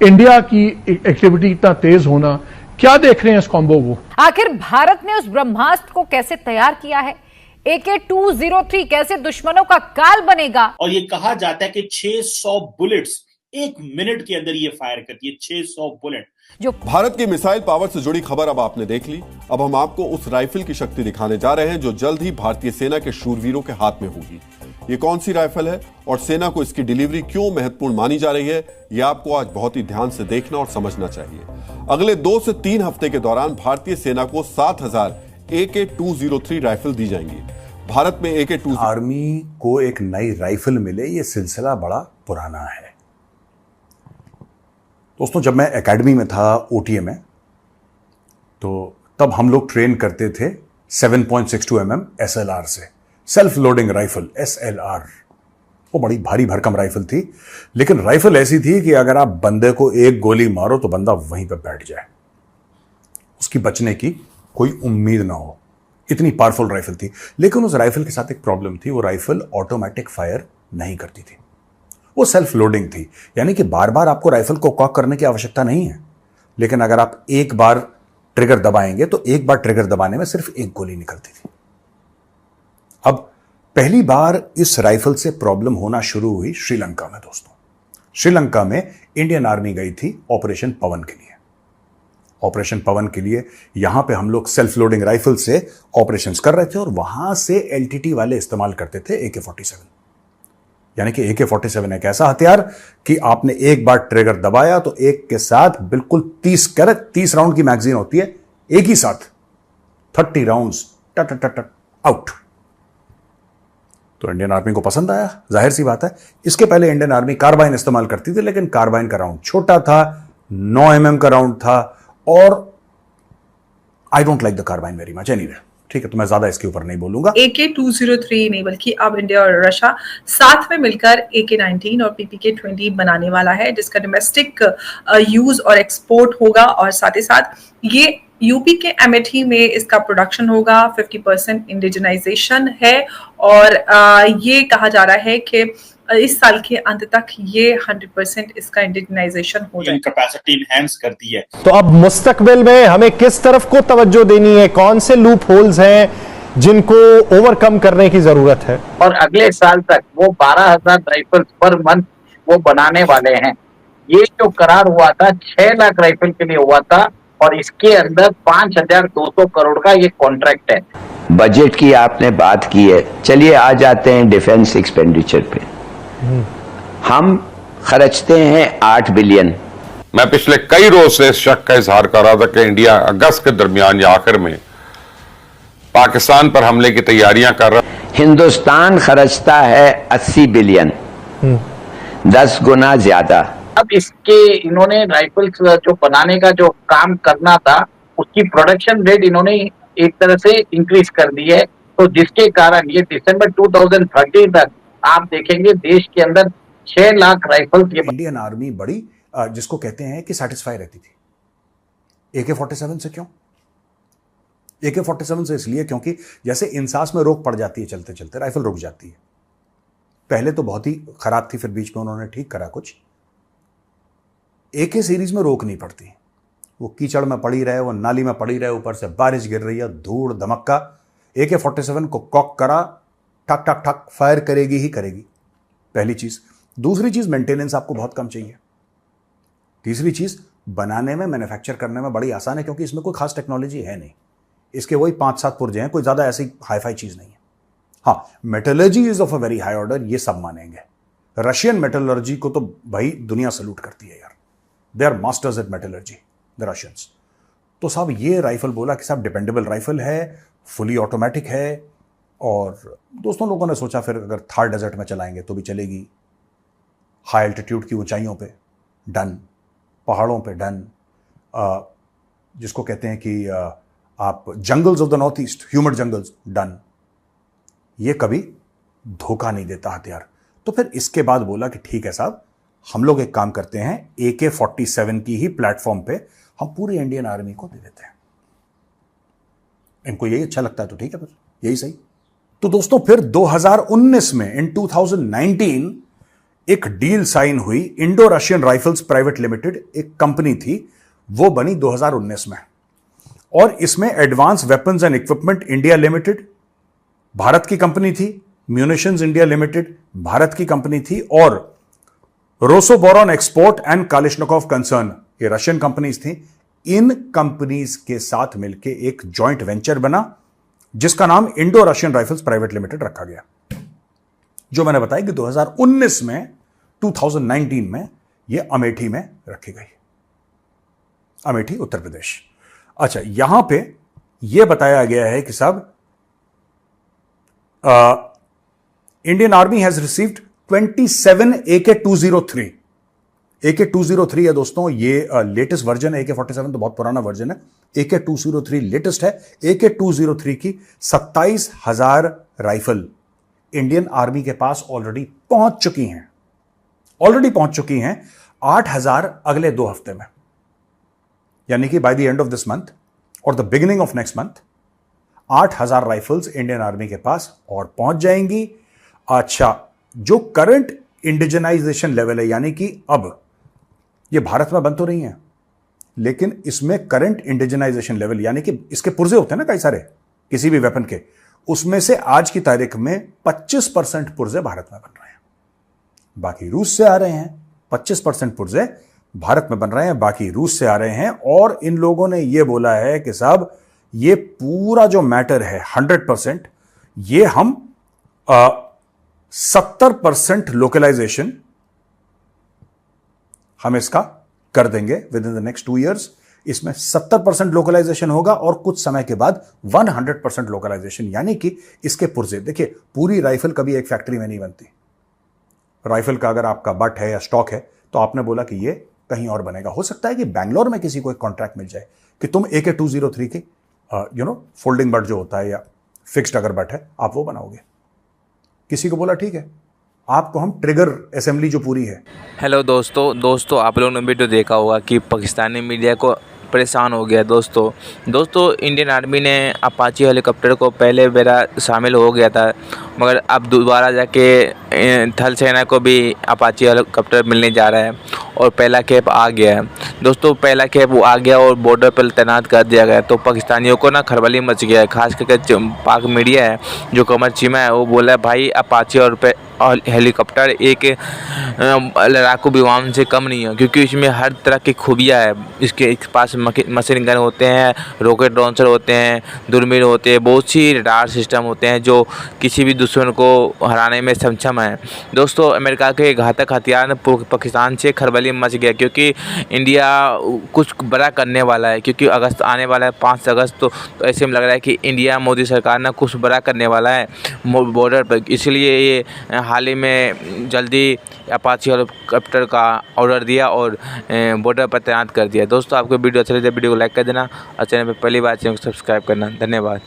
India की activity इतना तेज होना, क्या देख रहे हैं इस कॉम्बो को? आखिर भारत ने उस ब्रह्मास्त्र को कैसे तैयार किया है? AK-203 कैसे दुश्मनों का काल बनेगा? और ये कहा जाता है कि 600 बुलेट्स 1 मिनट के अंदर ये फायर करती है, 600 बुलेट। जो भारत की मिसाइल पावर से जुड़ी खबर अब आपने देख ली। अब हम आपको उस राइफल की शक्ति दिखाने जा रहे हैं जो जल्द ही भारतीय सेना के शूरवीरों के हाथ में होगी। ये कौन सी राइफल है और सेना को इसकी डिलीवरी क्यों महत्वपूर्ण मानी जा रही है, ये आपको आज बहुत ही ध्यान से देखना और समझना चाहिए। अगले 2 से 3 हफ्ते के दौरान भारतीय सेना को 7000 AK-203 राइफल दी जाएंगी। भारत में AK-2 आर्मी को एक नई राइफल मिले, ये सिलसिला बड़ा पुराना है दोस्तों। जब मैं एकेडमी में था OTA में, तो तब हम लोग ट्रेन करते थे 7.62 mm SLR से, सेल्फ लोडिंग राइफल SLR। वो बड़ी भारी भरकम राइफल थी, लेकिन राइफल ऐसी थी कि अगर आप बंदे को एक गोली मारो तो बंदा वहीं पे बैठ जाए, उसकी बचने की कोई उम्मीद ना हो। इतनी पावरफुल राइफल थी। लेकिन उस राइफल के साथ एक प्रॉब्लम थी, वो राइफल ऑटोमेटिक फायर नहीं करती थी, वो सेल्फ लोडिंग थी। यानी कि बार बार आपको राइफल को कॉक करने की आवश्यकता नहीं है, लेकिन अगर आप एक बार ट्रिगर दबाएंगे तो एक बार ट्रिगर दबाने में सिर्फ एक गोली निकलती थी। अब पहली बार इस राइफल से प्रॉब्लम होना शुरू हुई श्रीलंका में दोस्तों। श्रीलंका में इंडियन आर्मी गई थी ऑपरेशन पवन के लिए। ऑपरेशन पवन के लिए यहां पे हम लोग सेल्फ लोडिंग राइफल से ऑपरेशंस कर रहे थे और वहां से LTT वाले इस्तेमाल करते थे AK-47। यानी कि AK-47 एक ऐसा हथियार कि आपने एक बार ट्रिगर दबाया तो एक के साथ बिल्कुल 30 राउंड की मैगजीन होती है, एक ही साथ 30 राउंड्स टट टट टट आउट। तो इंडियन आर्मी को पसंद आया, जाहिर सी बात है। इसके पहले इंडियन आर्मी कार्बाइन इस्तेमाल करती थी, लेकिन कार्बाइन का राउंड छोटा था, 9 mm का राउंड था, और I don't like the carbine very much anyway. ठीक है, तो मैं ज्यादा इसके ऊपर नहीं बोलूंगा। AK-203 नहीं बल्कि अब इंडिया और रशिया साथ में मिलकर AK-19 और PPK-20 बनाने वाला है, जिसका डोमेस्टिक यूज और एक्सपोर्ट होगा। और साथ ही साथ ये यूपी के अमेठी में इसका प्रोडक्शन होगा। 50% इंडिजिनाइजेशन है और ये कहा जा रहा है कि इस साल के अंत तक ये 100% इसका इंडिजिनाइजेशन हो जाए। कैपेसिटी इनहैंस करती है। तो अब मुस्तकबिल में हमें किस तरफ को तवज्जो देनी है, कौन से लूप होल्स हैं जिनको ओवरकम करने की जरूरत है? और अगले साल तक वो 12,000 राइफल पर मंथ वो बनाने वाले हैं। ये जो करार हुआ था 6 लाख राइफल के लिए हुआ था और इसके अंदर 5,200 करोड़ का ये कॉन्ट्रैक्ट है। बजट की आपने बात की है, चलिए आ जाते हैं डिफेंस एक्सपेंडिचर पे। हम खर्चते हैं 8 बिलियन। मैं पिछले कई रोज से इस शक का इजहार कर रहा था कि इंडिया अगस्त के दरमियान या आखिर में पाकिस्तान पर हमले की तैयारियां कर रहा है। हिंदुस्तान खर्चता है 80 बिलियन, 10 गुना ज्यादा। अब इसके इन्होंने राइफल्स जो बनाने का जो काम करना था उसकी प्रोडक्शन रेट इन्होंने एक तरह से इंक्रीज कर दी है, तो जिसके कारण ये दिसंबर 2030 तक आप देखेंगे देश के अंदर 6 लाख राइफल। इंडियन आर्मी बड़ी जिसको कहते हैं कि सेटिस्फाई रहती थी AK-47 से। क्यों AK-47 से? इसलिए क्योंकि जैसे इंसास में रोक पड़ जाती है, चलते चलते राइफल रुक जाती है। पहले तो बहुत ही खराब थी, फिर बीच में उन्होंने ठीक करा कुछ। AK सीरीज में रोक नहीं पड़ती, वो कीचड़ में पड़ी रहे, वो नाली में पड़ी रहे, ऊपर से बारिश गिर रही है, धूड़ धमक्का, AK-47 को कॉक करा, ठक ठक ठक फायर करेगी ही करेगी, पहली चीज। दूसरी चीज, मेंटेनेंस आपको बहुत कम चाहिए। तीसरी चीज, बनाने में, मैन्युफैक्चर करने में बड़ी आसान है, क्योंकि इसमें कोई खास टेक्नोलॉजी है नहीं। इसके वही 5-7 पुर्जे हैं, कोई ज्यादा ऐसी हाईफाई चीज नहीं है। हाँ, metallurgy is of a very high order, ये सब मानेंगे। रशियन मेटलर्जी को तो भाई दुनिया सल्यूट करती है यार, they are masters at metallurgy the Russians. तो साहब ये राइफल बोला कि साहब डिपेंडेबल राइफल है, फुली ऑटोमेटिक है। और दोस्तों लोगों ने सोचा फिर अगर थार डेजर्ट में चलाएंगे तो भी चलेगी, हाई एल्टीट्यूड की ऊंचाइयों पे डन, पहाड़ों पे डन, जिसको कहते हैं कि आप jungles of the north east, humid jungles, done. ये कभी धोखा नहीं देता हथियार। तो फिर इसके बाद बोला कि ठीक है साहब, हम लोग एक काम करते हैं, AK-47 की ही प्लेटफॉर्म पे हम पूरी इंडियन आर्मी को दे देते हैं। इनको यही अच्छा लगता है तो ठीक है, फिर यही सही। तो दोस्तों फिर 2019 में, इन 2019, एक डील साइन हुई, Indo Russian rifles private limited एक कंपनी थी, वो बनी 2019 में, और इसमें advance weapons and equipment India limited Bharat की कंपनी थी, म्यूनिशंस इंडिया लिमिटेड भारत की कंपनी थी, और रोसोबोरॉन एक्सपोर्ट एंड कालिशनिकोव कंसर्न ये रशियन कंपनीज थी। इन कंपनीज के साथ मिलकर एक जॉइंट वेंचर बना जिसका नाम Indo Russian rifles private limited रखा गया, जो मैंने बताया कि 2019 में 2019 में यह अमेठी में रखी गई, अमेठी उत्तर प्रदेश। अच्छा, यहां पे यह बताया गया है कि साहब Indian army has received 27 AK-203। AK-203 है दोस्तों, ये लेटेस्ट वर्जन है। AK-47 तो बहुत पुराना वर्जन है, AK-203 लेटेस्ट है। AK-203 की 27,000 राइफल इंडियन आर्मी के पास ऑलरेडी पहुंच चुकी हैं, 8,000 अगले 2 हफ्ते में, यानी कि by the end of this month और the beginning of next month 8,000 rifles Indian army के पास और पहुंच जाएंगी। अच्छा, जो करंट इंडिजनाइजेशन लेवल है, यानी कि अब ये भारत में बन तो रही हैं, लेकिन इसमें करंट इंडिजनाइजेशन लेवल यानी कि इसके पुर्जे होते हैं ना कई सारे किसी भी वेपन के, उसमें से आज की तारीख में 25% पुर्जे भारत में बन रहे हैं, बाकी रूस से आ रहे हैं। 25% पुर्जे भारत में बन रहे हैं, बाकी रूस से आ रहे हैं। और इन लोगों ने यह बोला है कि साहब ये पूरा जो मैटर है 100%, ये हम 70% लोकलाइजेशन हम इसका कर देंगे with in the next 2 years। इसमें 70% लोकलाइजेशन होगा और कुछ समय के बाद 100% लोकलाइजेशन, यानी कि इसके पुर्जे देखिए, पूरी राइफल कभी एक फैक्ट्री में नहीं बनती। राइफल का अगर आपका बट है या स्टॉक है तो आपने बोला कि ये कहीं और बनेगा। हो सकता है कि बैंगलोर में किसी को एक कॉन्ट्रैक्ट मिल जाए कि तुम AK-203 की फोल्डिंग बट जो होता है या फिक्स्ड अगर बट है आप वो बनाओगे। किसी को बोला ठीक है, आपको हम ट्रिगर असेंबली जो पूरी है। हेलो दोस्तों आप लोगों ने वीडियो देखा होगा कि पाकिस्तानी मीडिया को परेशान हो गया दोस्तों इंडियन आर्मी ने अपाची हेलीकॉप्टर को पहले बेरा शामिल हो गया था, मगर अब दोबारा जाके थल सेना को भी अपाची हेलीकॉप्टर मिलने जा रहा है और पहला कैप आ गया है दोस्तों। पहला कैप वो आ गया और बॉर्डर पर तैनात कर दिया गया, तो पाकिस्तानियों को ना खलबली मच गया है। खास करके पाक मीडिया है जो कमर चीमा है, वो बोला भाई अपाची और हेलीकॉप्टर एक लड़ाकू विमान से कम नहीं है, क्योंकि इसमें हर तरह की खूबियाँ है। इसके पास मशीन गन होते हैं, रॉकेट लॉन्चर होते हैं, दूरबीन होते हैं, बहुत सी रडार सिस्टम होते हैं जो किसी भी दुश्मन को हराने में सक्षम है दोस्तों। अमेरिका के घातक हथियार पाकिस्तान से खलबली मच गया, क्योंकि इंडिया कुछ बड़ा करने वाला है, क्योंकि अगस्त आने वाला है 5 अगस्त, तो ऐसे में लग रहा है कि इंडिया मोदी सरकार ना कुछ बड़ा करने वाला है बॉर्डर पर। इसलिए ये हाल ही में जल्दी अपाची हेलीकॉप्टर का ऑर्डर दिया और बॉर्डर पर तैनात कर दिया। दोस्तों आपको वीडियो अच्छा लगे वीडियो को लाइक कर देना और चैनल पर पहली बार चैनल को सब्सक्राइब करना। धन्यवाद।